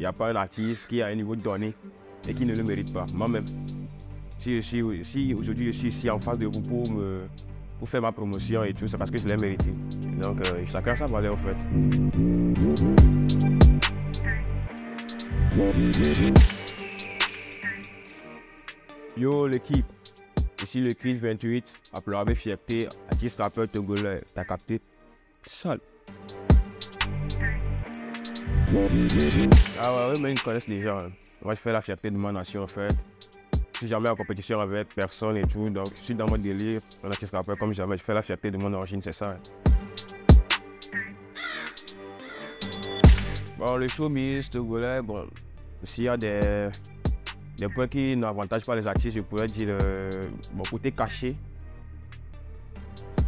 n'y a pas un artiste qui a un niveau donné et qui ne le mérite pas. Moi-même, si aujourd'hui je suis ici en face de vous pour faire ma promotion et tout, c'est parce que je l'ai mérité. Donc chacun sa valeur en fait. Yo l'équipe, ici le Kid 28, appelé avec fierté, artiste rappeur togolais, t'as capté? Sale. Ah ouais, mais ils me connaissent déjà. Hein. Moi je fais la fierté de ma nation en fait. Je suis jamais en compétition avec personne et tout, donc je suis dans mon délire, un artiste rappeur comme jamais, je fais la fierté de mon origine, c'est ça. Hein. Bon, le showbiz togolais, bon, s'il y a des points qui n'avantagent pas les artistes, je pourrais dire, bon, côté caché.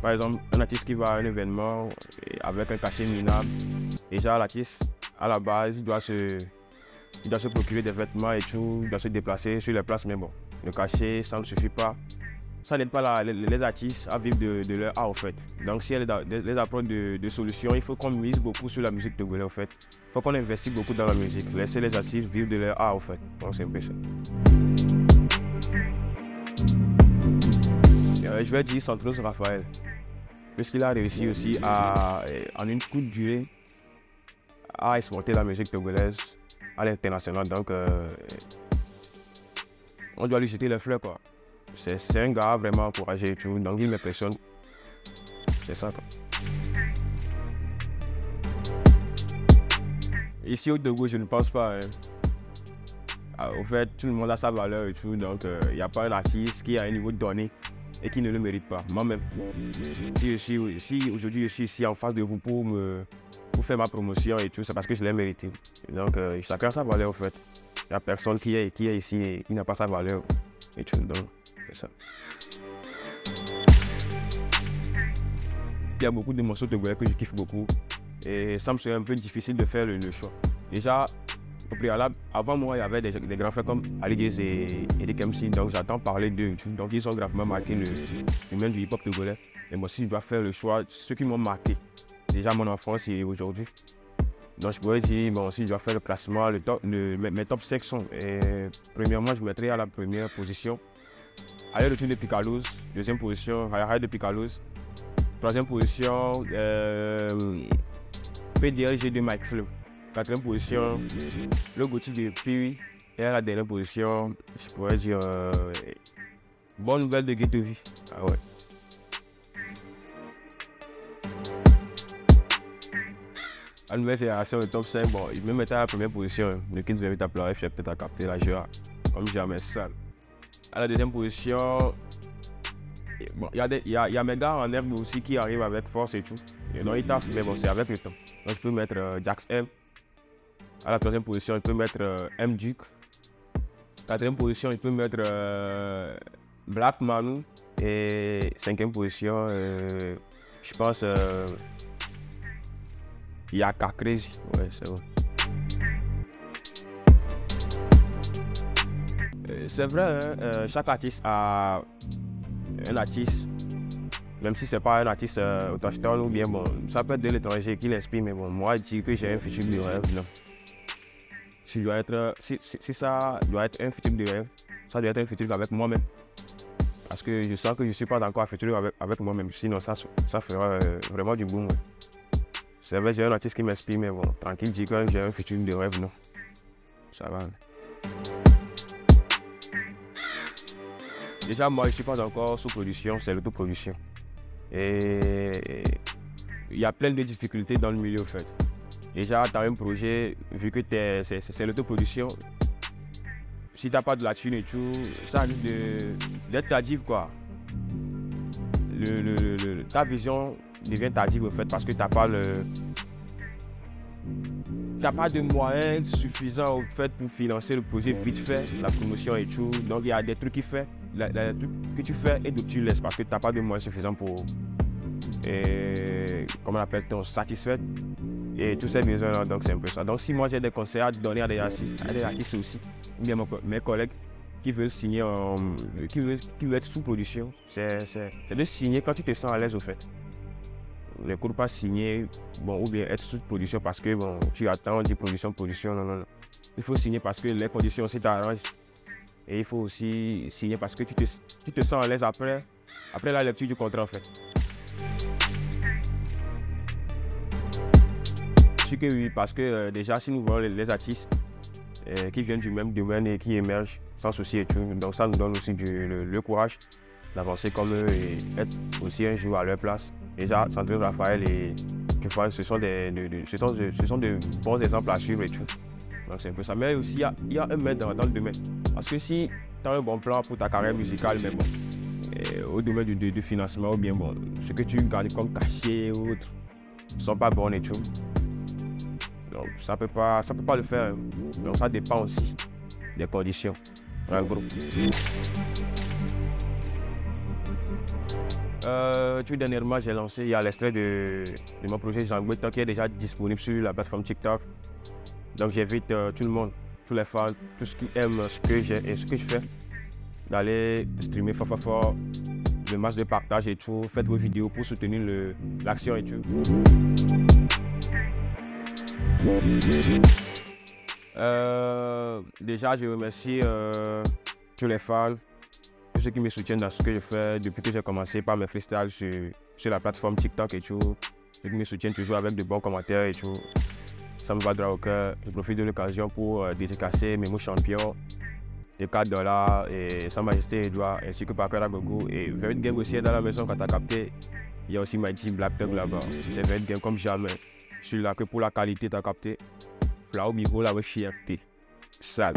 Par exemple, un artiste qui va à un événement avec un cachet minable, déjà l'artiste, à la base, il doit se procurer des vêtements et tout, il doit se déplacer sur les places, mais bon, le cachet, ça ne suffit pas. Ça n'aide pas les artistes à vivre de leur art, en fait. Donc, si elle a des approches de solutions, il faut qu'on mise beaucoup sur la musique togolaise, en fait. Il faut qu'on investisse beaucoup dans la musique, laisser les artistes vivre de leur art, en fait. Donc, c'est un peu ça. Je vais dire Santos Raphaël, puisqu'il a réussi aussi en une courte durée, à exporter la musique togolaise à l'international. Donc, on doit lui jeter les fleurs, quoi. C'est un gars vraiment encouragé et tout, donc il m'impressionne. C'est ça, quoi. Ici au Togo, je ne pense pas. Hein. Au fait, tout le monde a sa valeur et tout, donc il n'y a pas un artiste qui a un niveau donné et qui ne le mérite pas. Moi-même, si aujourd'hui je suis ici en face de vous pour faire ma promotion et tout, c'est parce que je l'ai mérité. Donc chacun a sa valeur, au fait. Il n'y a personne qui est ici et qui n'a pas sa valeur et tout, donc c'est ça. Il y a beaucoup de morceaux togolais que je kiffe beaucoup et ça me serait un peu difficile de faire le choix. Déjà, au préalable, avant moi, il y avait des grands frères comme Ali Diaz et Eric MC, donc j'entends parler d'eux. Donc ils ont gravement marqué le domaine du hip-hop togolais. Et moi aussi, je dois faire le choix, ceux qui m'ont marqué, déjà mon enfance et aujourd'hui. Donc je pourrais dire, bon, si je dois faire le classement, mes top 5 sons. Et premièrement, je mettrai à la première position Aller Retour de Picalouz, deuxième position, Hayahaya de Picalouz, troisième position, PDLG de Mike Flow, quatrième position, le gothique de Piri, et à la dernière position, je pourrais dire Bonne Nouvelle de Ghetto Vie. Ah ouais. La nouvelle génération, le top 5, bon, il me mettait à la première position, le Kid 28 à pleurer, je peut-être à capter la joie, comme jamais sale. À la deuxième position, bon, il y a mes gars en herbe aussi qui arrivent avec force et tout. Et non, ils taffent, mais bon, c'est avec le temps. Donc, je peux mettre Jax M. À la troisième position, je peux mettre M Duke. Quatrième position, je peux mettre Black Manu. Et cinquième position, je pense Yaka Crazy. Ouais, c'est vrai. C'est vrai, hein, chaque artiste a un artiste, même si c'est pas un artiste autochtone ou bien bon, ça peut être de l'étranger qui l'inspire, mais bon, moi je dis que j'ai un futur de rêve, non. Si ça doit être un futur de rêve, ça doit être un futur avec moi-même. Parce que je sens que je ne suis pas encore un futur avec moi-même, sinon ça fera vraiment du boom. Ouais. C'est vrai, j'ai un artiste qui m'inspire, mais bon, tranquille, je dis que j'ai un futur de rêve, non. Ça va. Déjà, moi, je ne suis pas encore sous production, c'est l'autoproduction. Et il y a plein de difficultés dans le milieu, en fait. Déjà, tu as un projet, vu que c'est l'autoproduction, si tu n'as pas de la thune et tout, ça risque d'être tardive, quoi. Ta vision devient tardive, en fait, parce que tu n'as pas de moyens suffisants, au fait, pour financer le projet vite fait, la promotion et tout. Donc, il y a des trucs que tu fais et d'autres tu laisses parce que tu n'as pas de moyens suffisants pour, comment on appelle, satisfaire et tous ces besoins-là. Donc, c'est un peu ça. Donc, si moi j'ai des conseils à donner à des artistes aussi, ou bien mes collègues qui veulent signer, qui veulent être sous production, c'est de signer quand tu te sens à l'aise, au fait. Ne cours pas signer, bon, ou bien être sous production parce que bon, tu attends, on dit production, non. Il faut signer parce que les conditions aussi t'arrangent. Et il faut aussi signer parce que tu te sens à l'aise après la lecture du contrat en fait. Je suis que oui, parce que déjà si nous voyons les artistes qui viennent du même domaine et qui émergent sans souci et tout, donc ça nous donne aussi le courage d'avancer comme eux et être aussi un jour à leur place. Déjà, Sandrine, Raphaël et Kefouane, ce sont de bons exemples à suivre et tout. Donc c'est un peu ça. Mais aussi, il y a un maître dans le domaine. Parce que si tu as un bon plan pour ta carrière musicale, mais bon, au domaine du financement ou bien bon, ce que tu gardes comme cachet ou autre, ne sont pas bons et tout. Donc ça peut pas le faire. Hein. Donc ça dépend aussi des conditions dans le groupe. Tout dernièrement, j'ai lancé, il y a l'extrait de mon projet Django qui est déjà disponible sur la plateforme TikTok. Donc j'invite tout le monde, tous les fans, tous ceux qui aiment ce que j'ai et ce que je fais, d'aller streamer fort, le match de partage et tout. Faites vos vidéos pour soutenir l'action et tout. Déjà, je remercie tous les fans, tous ceux qui me soutiennent dans ce que je fais depuis que j'ai commencé par mes freestyles sur la plateforme TikTok et tout. Ceux qui me soutiennent toujours avec de bons commentaires et tout. Ça me va droit au cœur. Je profite de l'occasion pour dédicacer Memo Champion de $4 et Sa Majesté Edouard ainsi que Parker Agogo. Et Verit Game aussi est dans la maison quand tu as capté. Il y a aussi My Team Black Thug là-bas. C'est Verit Game comme jamais. Je suis là que pour la qualité, tu as capté. Flow Miro, la fierté. Sale.